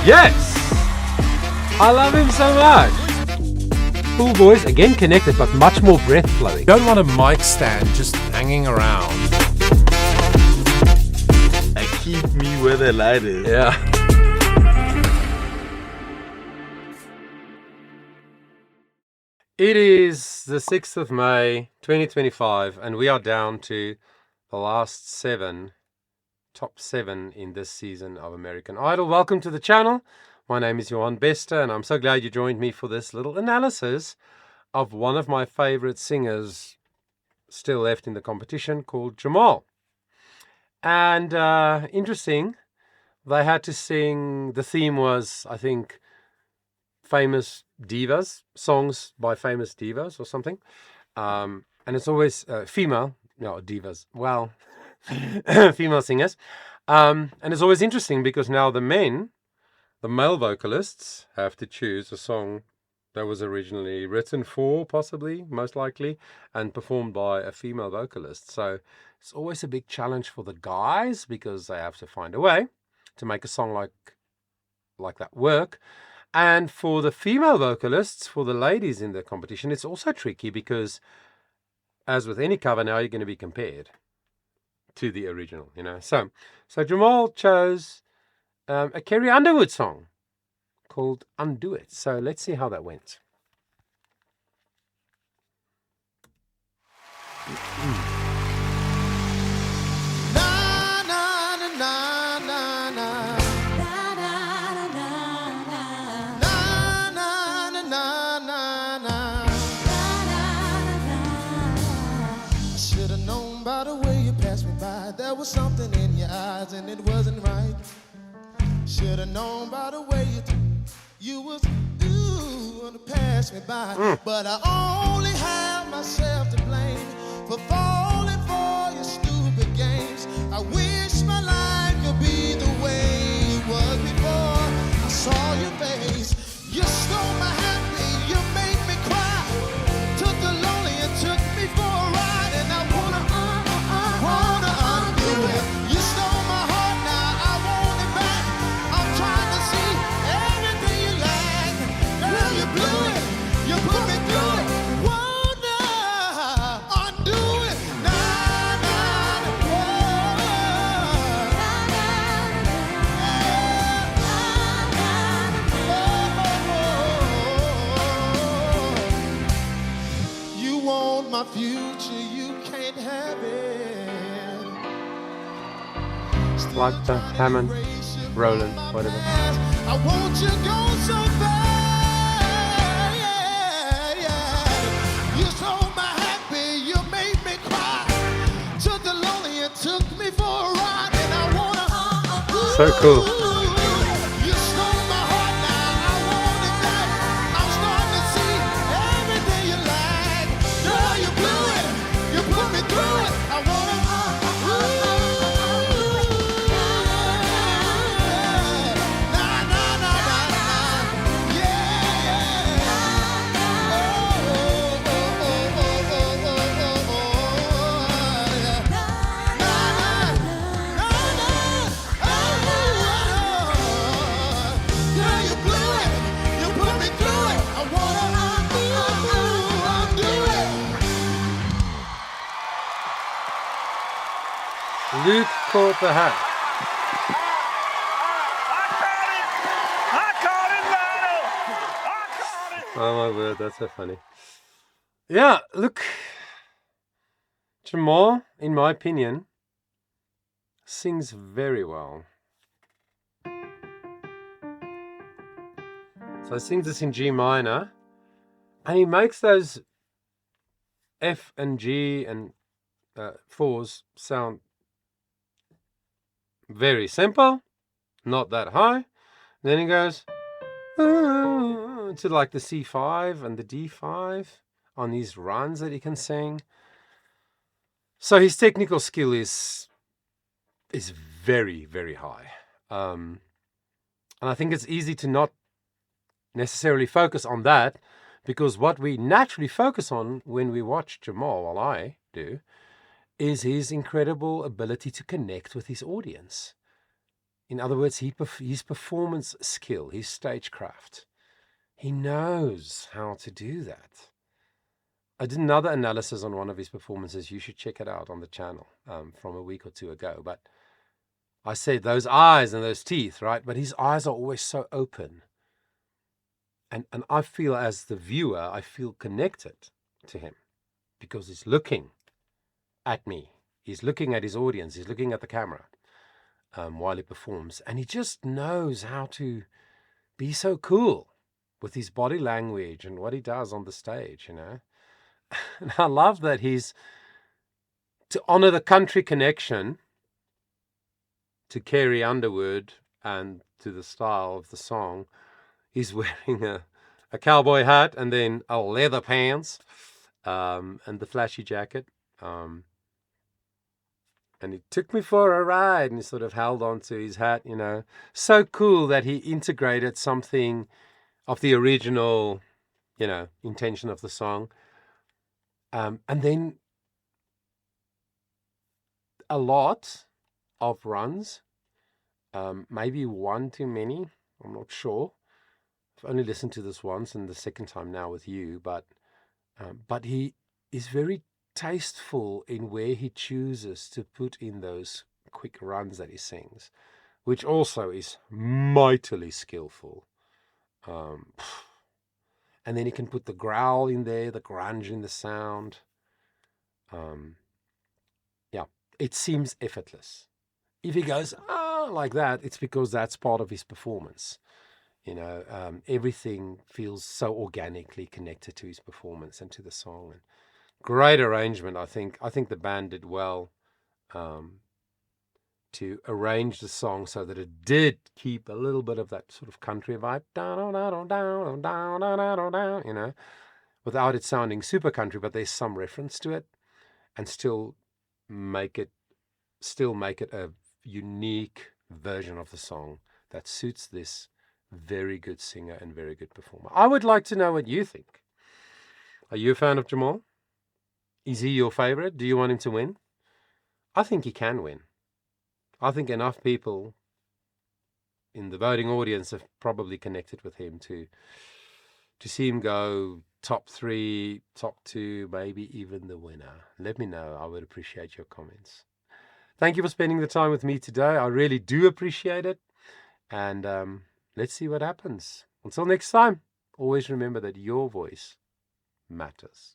Yes! I love him so much. Full voice, again connected, but much more breath flowing. You don't want a mic stand just hanging around. They keep me where the light is. Yeah. It is the 6th of May, 2025, and we are down to the last top seven in this season of American Idol. Welcome to the channel. My name is Johan Bester, and I'm so glad you joined me for this little analysis of one of my favorite singers still left in the competition, called Jamaal. And interesting, they had to sing, the theme was, I think, famous divas, songs by famous divas or something. And it's always female, no, divas, well, female singers. And it's always interesting because now the male vocalists have to choose a song that was originally written for, possibly, most likely, and performed by a female vocalist. So it's always a big challenge for the guys because they have to find a way to make a song like that work. And for the female vocalists, for the ladies in the competition, it's also tricky because, as with any cover now, you're going to be compared to the original, you know. So Jamaal chose a Carrie Underwood song called Undo It. So let's see how that went. Should've known by the way you passed me by, there was something in your eyes and it wasn't right. Should've known by the way you was to pass me by. But I only have myself to blame for falling for your stupid games. I wish my life could be the way it was before I saw your face. You stole my happy, you made me cry, took the lonely and took me for a ride, and I wanna undo it. You stole my heart, now I want it back. I'm trying to see everything you like. Girl, you blew it, you put me through it. Wanna undo it. Nah, nah, you want my future, you can't have it. Like the Hammond, Roland, whatever. I want you gone so bad. You stole my happy, you made me cry, took the lonely and took me for a ride, and I wanna So cool. You stole my heart, now I want it back. I'm starting to see everything you like. Girl, you blew it, you put me through it. I wanna Luke caught the hat. Oh my word, that's so funny. Yeah, look, Jamaal, in my opinion, sings very well. So he sings this in G minor, and he makes those F and G and fours sound very simple, not that high. Then he goes to like the C5 and the D5 on these runs that he can sing. So his technical skill is very, very high. And I think it's easy to not necessarily focus on that, because what we naturally focus on when we watch Jamaal, well, I do, is his incredible ability to connect with his audience. In other words, his performance skill, his stagecraft, he knows how to do that. I did another analysis on one of his performances. You should check it out on the channel from a week or two ago. But I said those eyes and those teeth, right? But his eyes are always so open. And I feel, as the viewer, I feel connected to him because he's looking at me. He's looking at his audience. He's looking at the camera while he performs. And he just knows how to be so cool with his body language and what he does on the stage, you know. And I love that he's, to honor the country connection to Carrie Underwood and to the style of the song, he's wearing a cowboy hat and then a leather pants and the flashy jacket. And he took me for a ride and he sort of held on to his hat, you know. So cool that he integrated something of the original, you know, intention of the song. And then a lot of runs, maybe one too many, I'm not sure. I've only listened to this once and the second time now with you, but he is very tasteful in where he chooses to put in those quick runs that he sings, which also is mightily skillful. And then he can put the growl in there, the grunge in the sound. Yeah, it seems effortless. If he goes, like that, it's because that's part of his performance. You know, everything feels so organically connected to his performance and to the song. And great arrangement, I think. I think the band did well to arrange the song so that it did keep a little bit of that sort of country vibe, you know, without it sounding super country, but there's some reference to it, and still make it a unique version of the song that suits this very good singer and very good performer. I would like to know what you think. Are you a fan of Jamaal? Is he your favorite? Do you want him to win? I think he can win. I think enough people in the voting audience have probably connected with him to see him go top 3, top 2, maybe even the winner. Let me know. I would appreciate your comments. Thank you for spending the time with me today. I really do appreciate it. And let's see what happens. Until next time, always remember that your voice matters.